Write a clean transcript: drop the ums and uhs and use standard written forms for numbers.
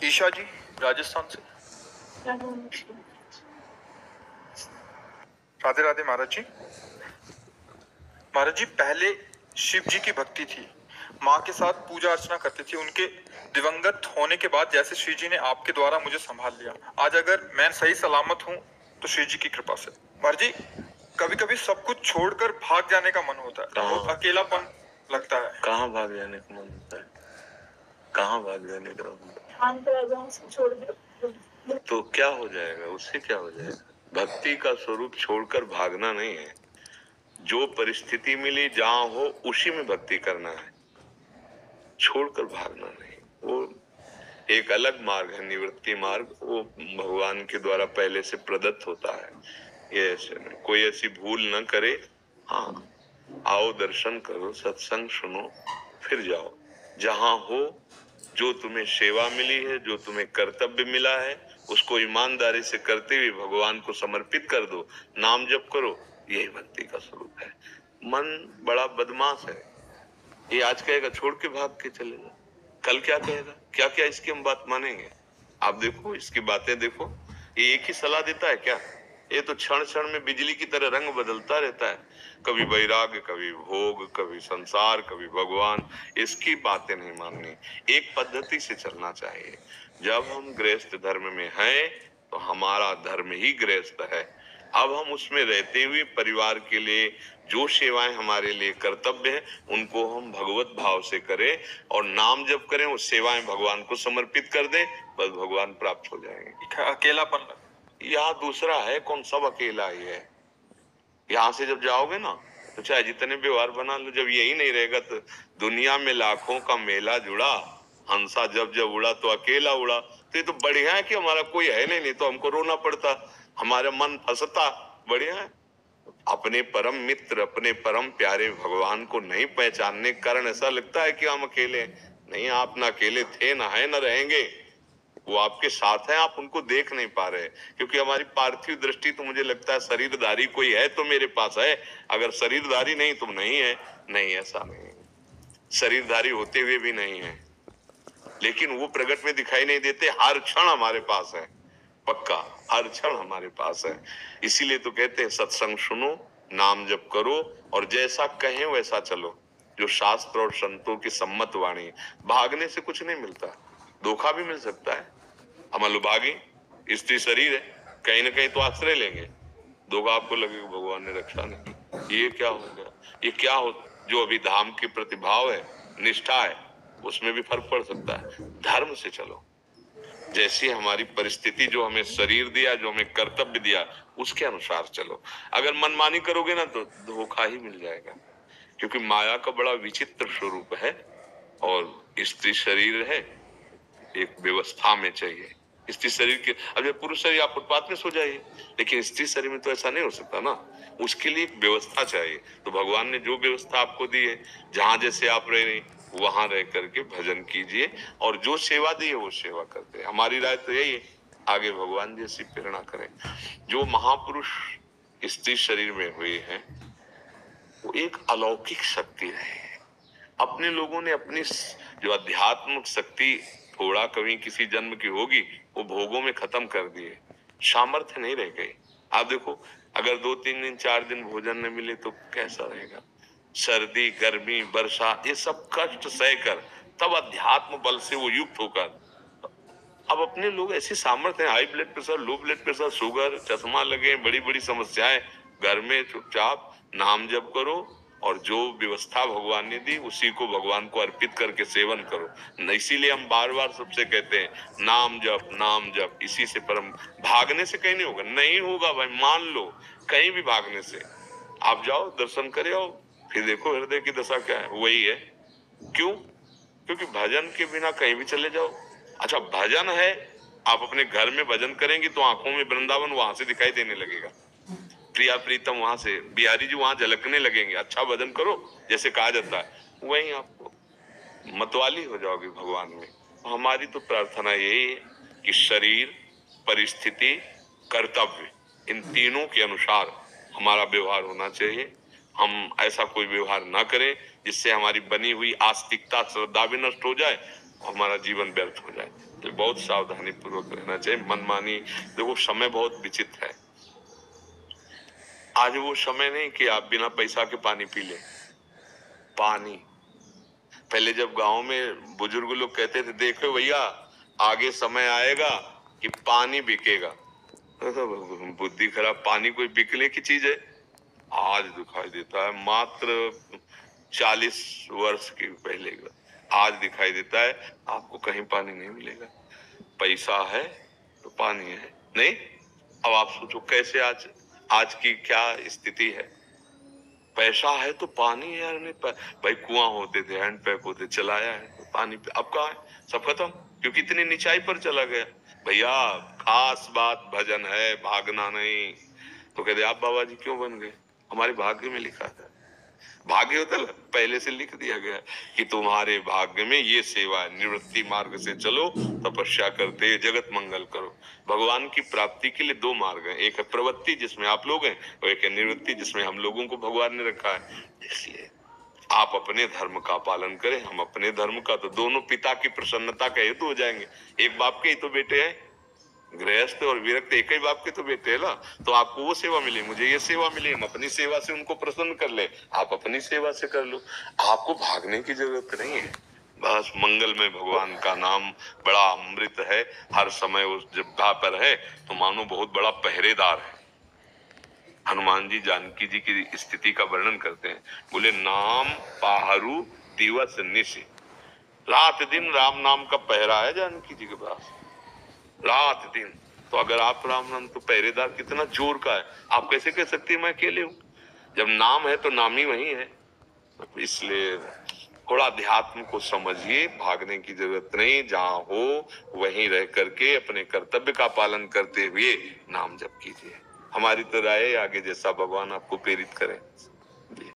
ईशा जी राजस्थान से। राधे राधे महाराज जी। महाराज जी, पहले शिव जी की भक्ति थी, माँ के साथ पूजा अर्चना करते थे। उनके दिवंगत होने के बाद जैसे श्री जी ने आपके द्वारा मुझे संभाल लिया, आज अगर मैं सही सलामत हूँ तो श्री जी की कृपा से। महाराज जी, कभी कभी सब कुछ छोड़कर भाग जाने का मन होता है, बहुत अकेलापन लगता है। कहाँ भाग जाने का मन होता है? कहाँ भाग जाने का मन होता है? तो क्या हो जाएगा? उससे क्या हो जाएगा? भक्ति का स्वरूप छोड़कर भागना नहीं है। जो परिस्थिति मिली जहां हो उसी में भक्ति करना है, छोड़कर भागना नहीं। वो एक अलग मार्ग है, निवृत्ति मार्ग। वो भगवान के द्वारा पहले से प्रदत्त होता है। ये ऐसे नहीं, कोई ऐसी भूल न करे। हाँ, आओ दर्शन करो, सत्संग सुनो, फिर जाओ। जहां हो, जो तुम्हें सेवा मिली है, जो तुम्हें कर्तव्य मिला है, उसको ईमानदारी से करते हुए भगवान को समर्पित कर दो। नाम जप करो, यही भक्ति का स्वरूप है। मन बड़ा बदमाश है, ये आज कहेगा छोड़ के भाग के चले जाओ, कल क्या कहेगा, क्या क्या इसकी हम बात मानेंगे? आप देखो इसकी बातें देखो, ये एक ही सलाह देता है क्या? ये तो क्षण क्षण में बिजली की तरह रंग बदलता रहता है। कभी वैराग्य, कभी भोग, कभी संसार, कभी भगवान। इसकी बातें नहीं माननी, एक पद्धति से चलना चाहिए। जब हम गृहस्थ धर्म में हैं तो हमारा धर्म ही गृहस्थ है। अब हम उसमें रहते हुए परिवार के लिए जो सेवाएं हमारे लिए कर्तव्य है, उनको हम भगवत भाव से करें और नाम जप करें, वो सेवाएं भगवान को समर्पित कर दें, बस भगवान प्राप्त हो जाएंगे। अकेलापन यहाँ दूसरा है, कौन सब अकेला ही है। यहाँ से जब जाओगे ना तो चाहे जितने व्यवहार बना लो, जब यही नहीं रहेगा तो दुनिया में लाखों का मेला जुड़ा, हंसा जब जब उड़ा तो अकेला उड़ा। तो ये तो बढ़िया है कि हमारा कोई है नहीं तो हमको रोना पड़ता, हमारा मन फंसता। बढ़िया है। अपने परम मित्र, अपने परम प्यारे भगवान को नहीं पहचानने के कारण ऐसा लगता है कि हम अकेले नहीं। आप ना अकेले थे, ना है, ना रहेंगे। वो आपके साथ है, आप उनको देख नहीं पा रहे, क्योंकि हमारी पार्थिव दृष्टि तो मुझे लगता है शरीरधारी कोई है तो मेरे पास है, अगर शरीरधारी नहीं तो नहीं है। नहीं, ऐसा नहीं, शरीरधारी होते हुए भी नहीं है, लेकिन वो प्रगट में दिखाई नहीं देते। हर क्षण हमारे पास है, पक्का हर क्षण हमारे पास है। इसीलिए तो कहते हैं सत्संग सुनो, नाम जप करो और जैसा कहें वैसा चलो, जो शास्त्र और संतों की सम्मत वाणी। भागने से कुछ नहीं मिलता, धोखा भी मिल सकता है। हम भागी, स्त्री शरीर है, कहीं ना कहीं तो आश्रय लेंगे, धोखा आपको लगेगा भगवान ने रक्षा नहीं। ये क्या हो गया, ये क्या हो, जो अभी धाम के प्रतिभाव है, निष्ठा है, उसमें भी फर्क पड़ सकता है। धर्म से चलो, जैसी हमारी परिस्थिति, जो हमें शरीर दिया, जो हमें कर्तव्य दिया, उसके अनुसार चलो। अगर मनमानी करोगे ना तो धोखा ही मिल जाएगा, क्योंकि माया का बड़ा विचित्र स्वरूप है। और स्त्री शरीर है, एक व्यवस्था में चाहिए। स्त्री शरीर के, अब जब पुरुष शरीर आप फुटपाथ में सो जाइए, लेकिन स्त्री शरीर में तो ऐसा नहीं हो सकता ना, उसके लिए एक व्यवस्था चाहिए। तो भगवान ने जो व्यवस्था आपको दी है, जहां जैसे आप रह रहे वहां रह करके भजन कीजिए, और जो सेवा दी है वो सेवा करते हैं। हमारी राय तो यही है, आगे भगवान जैसी प्रेरणा करें। जो महापुरुष स्त्री शरीर में हुए हैं वो एक अलौकिक शक्ति रहे हैं। अपने लोगों ने अपनी जो अध्यात्मिक शक्ति थोड़ा कभी किसी जन्म की होगी, वो भोगों में खत्म कर दिए, सामर्थ्य नहीं रह गई। आप देखो, अगर 2-3 दिन 4 दिन भोजन न मिले तो कैसा रहेगा। सर्दी, गर्मी, वर्षा, ये सब कष्ट सहकर तब अध्यात्म बल से वो युक्त होकर, अब अपने लोग ऐसी सामर्थ्य है, high blood pressure, low blood pressure, sugar, चश्मा लगे, बड़ी बड़ी समस्याएं, घर में चुपचाप नाम जप करो और जो व्यवस्था भगवान ने दी उसी को भगवान को अर्पित करके सेवन करो। इसीलिए हम बार बार सबसे कहते हैं नाम जप, नाम जप। इसी से परम, भागने से कहीं नहीं होगा, नहीं होगा भाई, मान लो। कहीं भी भागने से, आप जाओ दर्शन करे आओ, फिर देखो हृदय की दशा क्या है, वही है। क्यों? क्योंकि भजन के बिना कहीं भी चले जाओ। अच्छा, भजन है, आप अपने घर में भजन करेंगे तो आंखों में वृंदावन वहां से दिखाई देने लगेगा, प्रिया प्रीतम वहां से, बिहारी जी वहां झलकने लगेंगे। अच्छा भजन करो, जैसे कहा जाता है, वहीं आपको मतवाली हो जाओगे भगवान में। हमारी तो प्रार्थना यही है कि शरीर, परिस्थिति, कर्तव्य, इन तीनों के अनुसार हमारा व्यवहार होना चाहिए। हम ऐसा कोई व्यवहार ना करें जिससे हमारी बनी हुई आस्तिकता, श्रद्धा भी नष्ट हो जाए और हमारा जीवन व्यर्थ हो जाए। तो बहुत सावधानी पूर्वक रहना चाहिए। मनमानी, देखो समय बहुत विचित्र है। आज वो समय नहीं कि आप बिना पैसा के पानी पी लें। पानी, पहले जब गांव में बुजुर्ग लोग कहते थे, देखो भैया आगे समय आएगा कि पानी बिकेगा। बुद्धि खराब, पानी कोई बिकने की चीज है? आज दिखाई देता है, मात्र 40 वर्ष के पहले का आज दिखाई देता है आपको कहीं पानी नहीं मिलेगा। पैसा है तो पानी है नहीं। अब आप सोचो कैसे आज आज की क्या स्थिति है। पैसा है तो पानी है यार, नहीं भाई कुआं होते थे, हैंडपैप होते, चलाया है तो पानी पे, अब कहाँ है? सब खत्म, क्योंकि इतनी निचाई पर चला गया। भैया खास बात भजन है, भागना नहीं। तो कहते आप बाबा जी क्यों बन गए? हमारे भाग्य में लिखा था। भाग्य होता है, पहले से लिख दिया गया कि तुम्हारे भाग्य में ये सेवा है, निवृत्ति मार्ग से चलो, तपस्या करते जगत मंगल करो। भगवान की प्राप्ति के लिए दो मार्ग हैं, एक है प्रवृत्ति जिसमें आप लोग हैं, और एक है निवृत्ति जिसमें हम लोगों को भगवान ने रखा है। इसलिए आप अपने धर्म का पालन करें, हम अपने धर्म का, तो दोनों पिता की प्रसन्नता का हेतु हो जाएंगे। एक बाप के ही तो बेटे हैं, गृहस्थ और विरक्त एक ही बाप के तो बेटे है ना। तो आपको वो सेवा मिली, मुझे ये सेवा मिली, हम अपनी सेवा से उनको प्रसन्न कर ले, आप अपनी सेवा से कर लो। आपको भागने की जरूरत नहीं है। बस मंगल में भगवान का नाम बड़ा अमृत है, हर समय उस जिह्वा पर है तो मानो बहुत बड़ा पहरेदार है। हनुमान जी जानकी जी की स्थिति का वर्णन करते हैं, बोले नाम पाहरू दिवस निशि, रात दिन राम नाम का पहरा है जानकी जी के पास, रात दिन। तो अगर आप राम नाम, तो पहरेदार कितना जोर का है। आप कैसे कह सकते हैं मैं अकेले हूं? जब नाम है तो नाम ही वही है। इसलिए थोड़ा अध्यात्म को समझिए, भागने की जरूरत नहीं, जहां हो वहीं रह करके अपने कर्तव्य का पालन करते हुए नाम जप कीजिए। हमारी तो राय है, आगे जैसा भगवान आपको प्रेरित करें।